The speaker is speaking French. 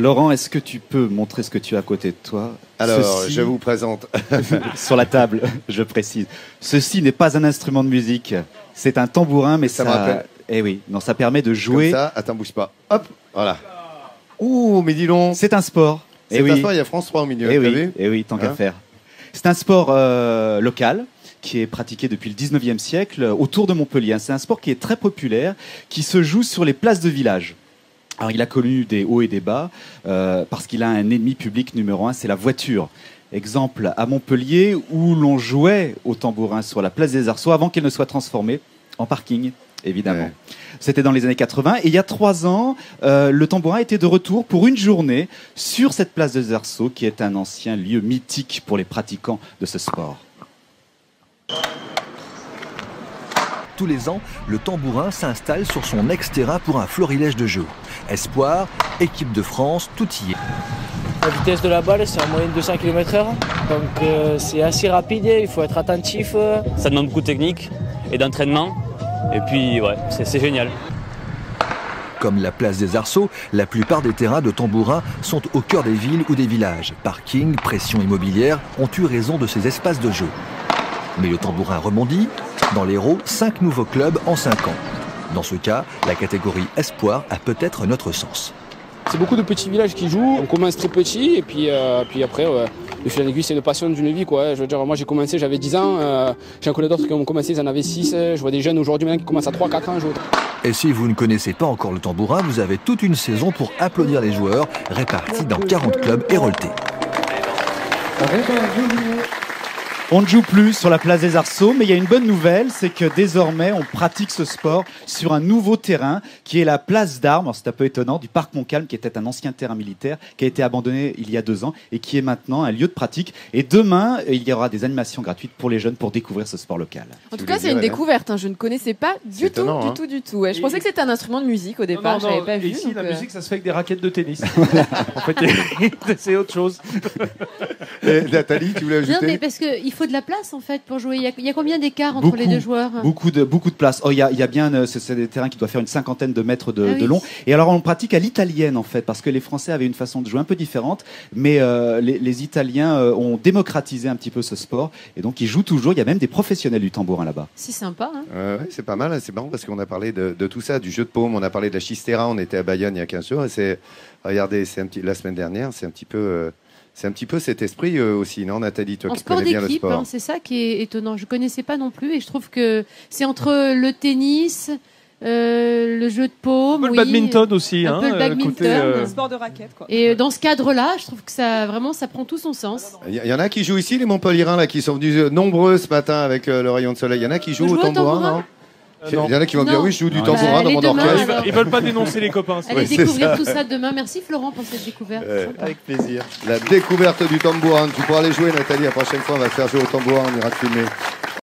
Laurent, est-ce que tu peux montrer ce que tu as à côté de toi? Alors, je vous présente. Sur la table, je précise. Ceci n'est pas un instrument de musique. C'est un tambourin, mais Ça me rappelle. Eh oui, non, ça permet de jouer. Comme ça, attends, bouge pas. Hop, voilà. Ouh, mais dis donc. C'est un sport. C'est un sport, il y a France 3 au milieu. Eh t'as oui, vu tant qu'à faire. C'est un sport local qui est pratiqué depuis le 19e siècle autour de Montpellier. C'est un sport qui est très populaire, qui se joue sur les places de village. Alors, il a connu des hauts et des bas parce qu'il a un ennemi public numéro 1, c'est la voiture. Exemple à Montpellier où l'on jouait au tambourin sur la place des Arceaux avant qu'elle ne soit transformée en parking, évidemment. Ouais. C'était dans les années 80 et il y a 3 ans, le tambourin était de retour pour une journée sur cette place des Arceaux qui est un ancien lieu mythique pour les pratiquants de ce sport. Tous les ans, le tambourin s'installe sur son ex-terrain pour un florilège de jeux. Espoir, équipe de France, tout y est. La vitesse de la balle, c'est en moyenne 200 km/h. Donc c'est assez rapide, il faut être attentif. Ça demande beaucoup de technique et d'entraînement. Et puis, ouais, c'est génial. Comme la place des Arceaux, la plupart des terrains de tambourin sont au cœur des villes ou des villages. Parking, pression immobilière ont eu raison de ces espaces de jeu. Mais le tambourin rebondit. Dans l'Hérault, 5 nouveaux clubs en 5 ans. Dans ce cas, la catégorie Espoir a peut-être un autre sens. C'est beaucoup de petits villages qui jouent. On commence très petit et puis après, le fil en aiguille, c'est une passion d'une vie, quoi. Je veux dire, moi j'ai commencé, j'avais 10 ans. J'en connais d'autres qui ont commencé, ils en avaient 6. Je vois des jeunes aujourd'hui maintenant qui commencent à 3-4 ans à jouer. Et si vous ne connaissez pas encore le tambourin, vous avez toute une saison pour applaudir les joueurs répartis dans 40 clubs héroltés. On ne joue plus sur la place des Arceaux, mais il y a une bonne nouvelle, c'est que désormais on pratique ce sport sur un nouveau terrain qui est la place d'Armes, alors c'est un peu étonnant, du parc Montcalm, qui était un ancien terrain militaire, qui a été abandonné il y a 2 ans et qui est maintenant un lieu de pratique. Et demain, il y aura des animations gratuites pour les jeunes pour découvrir ce sport local. En tout cas, c'est une découverte, hein. Je ne connaissais pas du tout. Ouais. Je pensais que c'était un instrument de musique au départ, je n'avais pas vu. Ici, la musique, ça se fait avec des raquettes de tennis. En fait, c'est autre chose. Et Nathalie, tu voulais ajouter? Non, mais parce qu'il faut de la place en fait pour jouer. Il y a combien d'écart entre les deux joueurs? Beaucoup de place. Oh, il y a bien, c'est des terrains qui doivent faire une 50aine de mètres de long. Et alors on le pratique à l'italienne en fait, parce que les Français avaient une façon de jouer un peu différente, mais les Italiens ont démocratisé un petit peu ce sport et donc ils jouent toujours. Il y a même des professionnels du tambourin là-bas. C'est sympa. Hein. Ouais, c'est pas mal, c'est marrant parce qu'on a parlé de tout ça, du jeu de paume, on a parlé de la chistera, on était à Bayonne il y a 15 jours. Et regardez, la semaine dernière, c'est un petit peu. C'est un petit peu cet esprit aussi, non, Nathalie, toi qui connais bien le sport. Hein, c'est ça qui est étonnant. Je connaissais pas non plus et je trouve que c'est entre le tennis, le jeu de paume, le badminton aussi, un peu le badminton, sport de raquette, quoi. Et dans ce cadre-là, je trouve que ça prend tout son sens. Il y en a qui jouent ici, les Montpelliérains là, qui sont venus nombreux ce matin avec le rayon de soleil. Il y en a qui jouent au tambourin, non? Il y en a qui vont dire oui, je joue du tambourin dans mon orchestre. Ils veulent pas dénoncer les copains. Allez découvrir tout ça demain. Merci Florent pour cette découverte. Avec plaisir. La découverte du tambourin. Tu pourras aller jouer, Nathalie. La prochaine fois, on va te faire jouer au tambourin. On ira te filmer.